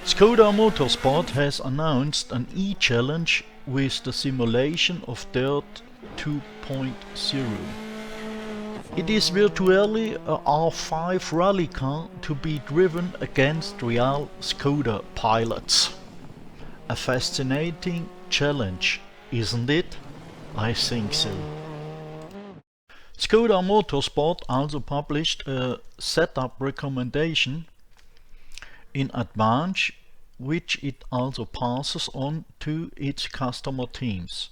Skoda Motorsport has announced an e-challenge with the simulation of Dirt 2.0. It is virtually a R5 rally car to be driven against real Skoda pilots. A fascinating challenge, isn't it? I think so. Skoda Motorsport also published a setup recommendation in advance, which it also passes on to its customer teams.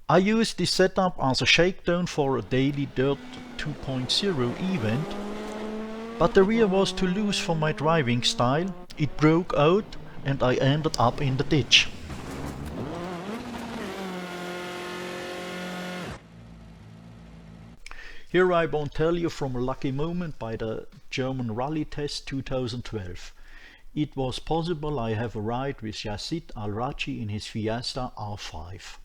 I used this setup as a shakedown for a daily Dirt 2.0 event, but the rear was too loose for my driving style. It broke out and I ended up in the ditch. Here I won't tell you from a lucky moment by the German Rally Test 2012. It was possible I have a ride with Yazid Al-Raji in his Fiesta R5.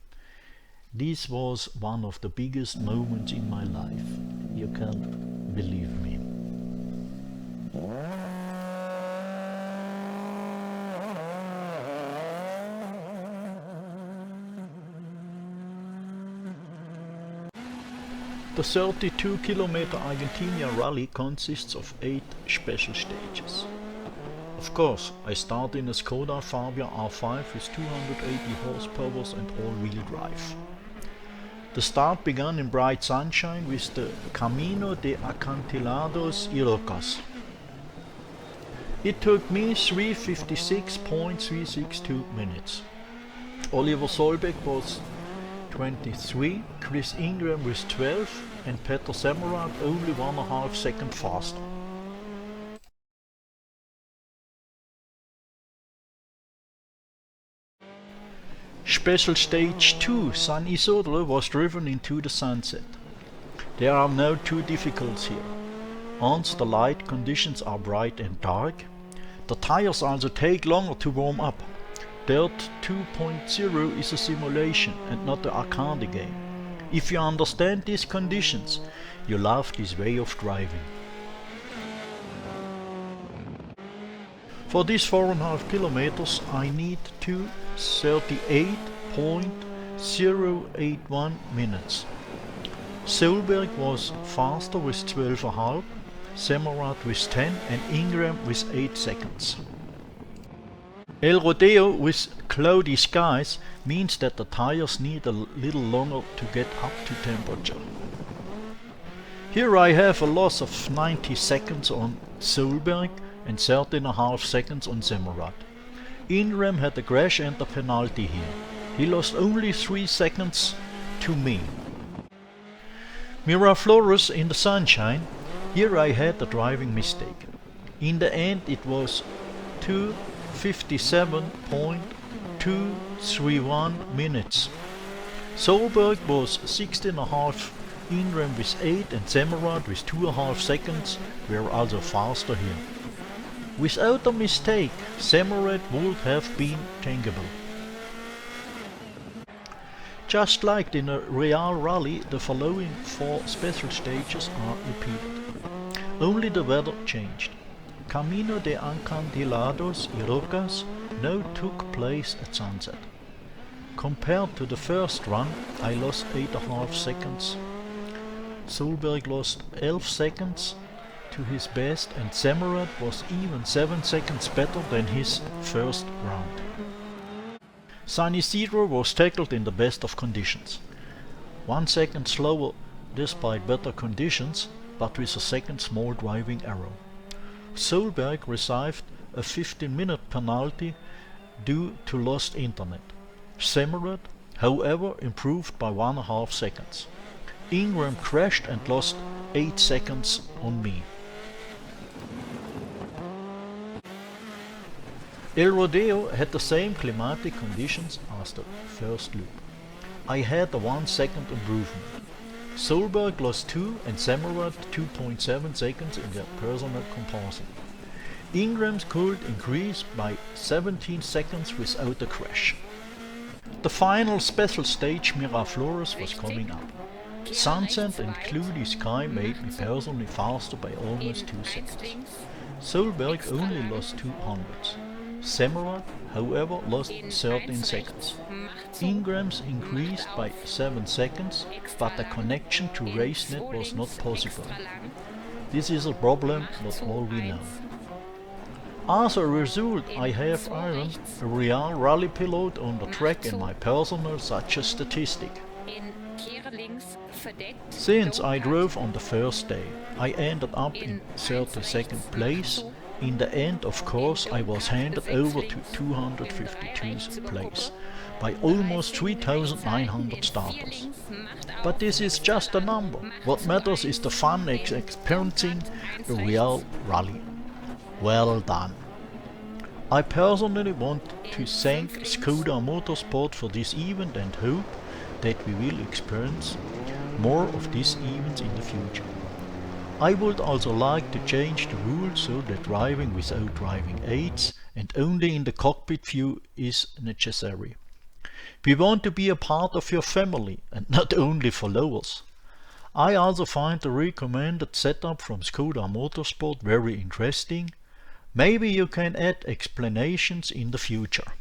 This was one of the biggest moments in my life. You can't believe me. The 32-kilometer Argentina rally consists of 8 special stages. Of course, I start in a Skoda Fabia R5 with 280 horsepower and all-wheel drive. The start began in bright sunshine with the Camino de Acantilados y Rocas. It took me 3:56.362 minutes. Oliver Solbeck was 23, Chris Ingram was 12 and Peter Semmerad only 1.5 seconds faster. Special Stage 2, San Isidro, was driven into the sunset. There are no two difficulties here. Once the light conditions are bright and dark, the tires also take longer to warm up. Dirt 2.0 is a simulation and not an arcade game. If you understand these conditions, you love this way of driving. For these 4.5 kilometers I need 38.081 minutes. Solberg was faster with 12.5, Semmerad with 10 and Ingram with 8 seconds. El Rodeo with cloudy skies means that the tires need a little longer to get up to temperature. Here I have a loss of 90 seconds on Solberg and 13.5 seconds on Semmerad. Ingram had a crash and a penalty here. He lost only 3 seconds to me. Miraflores in the sunshine. Here I had a driving mistake. In the end it was 2:57.231 minutes. Solberg was 16.5, Ingram with 8 and Semmerad with 2.5 seconds were also faster here. Without a mistake, Semmerad would have been tangible. Just like in a real rally, the following 4 special stages are repeated. Only the weather changed. Camino de Acantilados y Rocas now took place at sunset. Compared to the first run, I lost 8.5 seconds. Solberg lost 11 seconds to his best and Semmerad was even 7 seconds better than his first round. San Isidro was tackled in the best of conditions. 1 second slower despite better conditions, but with a second small driving error. Solberg received a 15-minute penalty due to lost internet. Semmerad, however, improved by 1.5 seconds. Ingram crashed and lost 8 seconds on me. El Rodeo had the same climatic conditions as the first loop. I had a 1 second improvement. Solberg lost 2 and Semmerad 2.7 seconds in their personal comparison. Ingram's could increase by 17 seconds without a crash. The final special stage Miraflores was coming up. Sunset and cloudy sky made me personally faster by almost 2 seconds. Solberg only lost 2 hundredths. Samurai, however, lost 13 seconds. Ingrams increased by 7 seconds, but the connection to RaceNet was not possible. This is a problem that all we know. As a result, I have ironed a real rally pilot on the track in my personal such a statistic. Since I drove on the first day, I ended up in 32nd place. In the end, of course, I was handed over to 252nd place by almost 3,900 starters. But this is just a number. What matters is the fun experiencing a real rally. Well done. I personally want to thank Skoda Motorsport for this event and hope that we will experience more of these events in the future. I would also like to change the rules so that driving without driving aids and only in the cockpit view is necessary. We want to be a part of your family and not only followers. I also find the recommended setup from Skoda Motorsport very interesting. Maybe you can add explanations in the future.